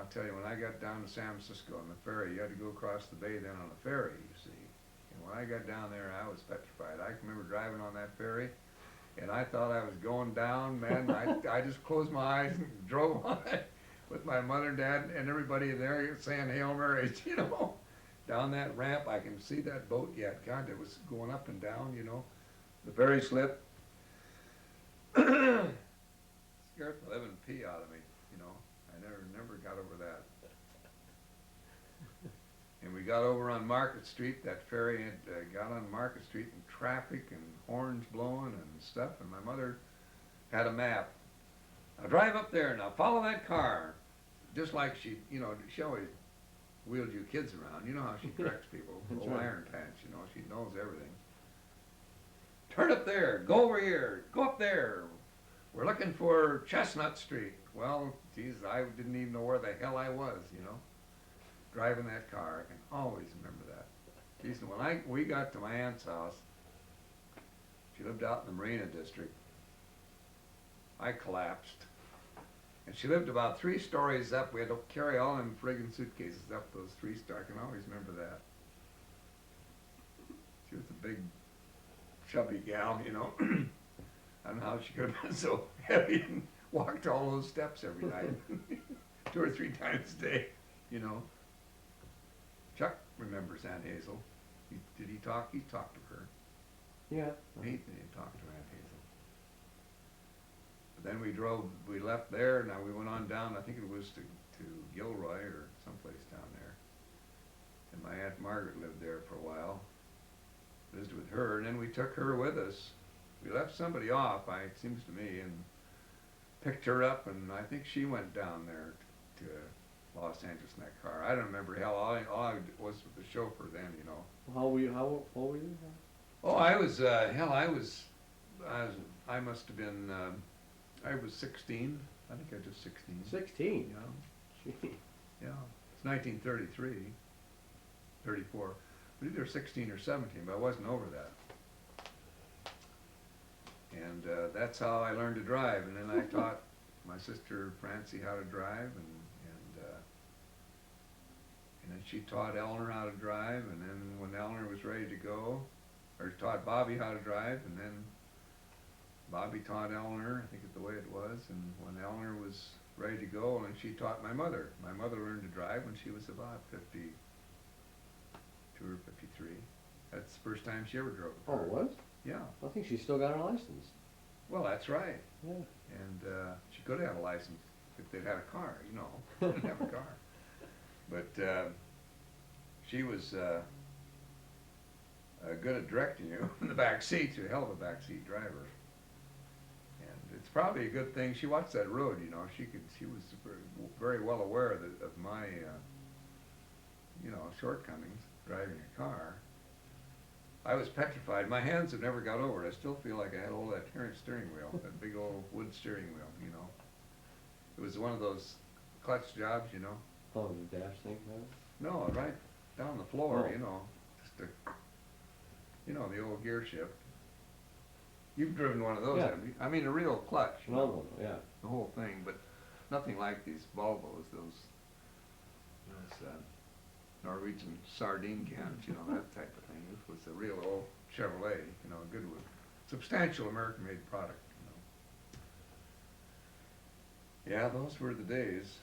I'll tell you, when I got down to San Francisco on the ferry, you had to go across the bay then on a ferry, you see. And when I got down there, I was petrified. I can remember driving on that ferry, and I thought I was going down, man. I just closed my eyes and drove on it with my mother and dad and everybody there saying Hail Marys, you know. Down that ramp, I can see that boat yet. God, it was going up and down, you know. The ferry slipped. Scared the living pee out of me, you know. I never got over that. And we got over on Market Street. That ferry had got on Market Street, and traffic and horns blowing and stuff. And my mother had a map. Now drive up there. Now follow that car. Just like she, you know, she always wheeled you kids around. You know how she corrects people. Old right. iron pants, you know. She knows everything. Turn up there. Go over here. Go up there. We're looking for Chestnut Street. Well, geez, I didn't even know where the hell I was, you know. Driving that car, I can always remember that. Geez, when we got to my aunt's house, she lived out in the Marina District, I collapsed. And she lived about 3 stories up. We had to carry all them friggin' suitcases up those 3 stories. I can always remember that. She was a big, chubby gal, you know. I don't know how she could have been so heavy and walked all those steps every night, 2 or 3 times a day, you know. Chuck remembers Aunt Hazel. Did he talk? He talked to her. Yeah. He talked to Aunt Hazel. But then we left there. Now we went on down, I think it was to Gilroy or someplace down there. And my Aunt Margaret lived there for a while. Visited with her, and then we took her with us. We left somebody off, it seems to me, and picked her up, and I think she went down there to Los Angeles in that car. I don't remember. Hell, all I was with the chauffeur then, you know. How old were you? Oh, I was, I must have been, I was 16. I think I was just 16. 16? Yeah. Gee. Yeah. It's 1933, 34. But either 16 or 17, but I wasn't over that. And that's how I learned to drive. And then I taught my sister Francie how to drive, and then she taught Eleanor how to drive. And then when Eleanor was ready to go, or taught Bobby how to drive, and then Bobby taught Eleanor, I think it's the way it was. And when Eleanor was ready to go, and she taught my mother. My mother learned to drive when she was about 52 or 53. That's the first time she ever drove a Oh, car. it was? Yeah. I think she still got her license. Well, that's right. Yeah. And she could have had a license if they'd had a car, you know. Didn't have a car. But she was good at directing you in the back seat. She's a hell of a back seat driver. And it's probably a good thing she watched that road, you know. She was very well aware of my, you know, shortcomings driving a car. I was petrified. My hands have never got over it. I still feel like I had hold of that steering wheel, that big old wood steering wheel, you know. It was one of those clutch jobs, you know. Oh, the dash thing? No, right down the floor, Oh. you know. Just you know, the old gear shift. You've driven one of those, Yeah. haven't you? I mean, a real clutch. You Another know, one, yeah. the whole thing, but nothing like these Volvos, those Norwegian sardine cans, you know, that type of thing. This was a real old Chevrolet, you know, a good one. Substantial American-made product, you know. Yeah, those were the days.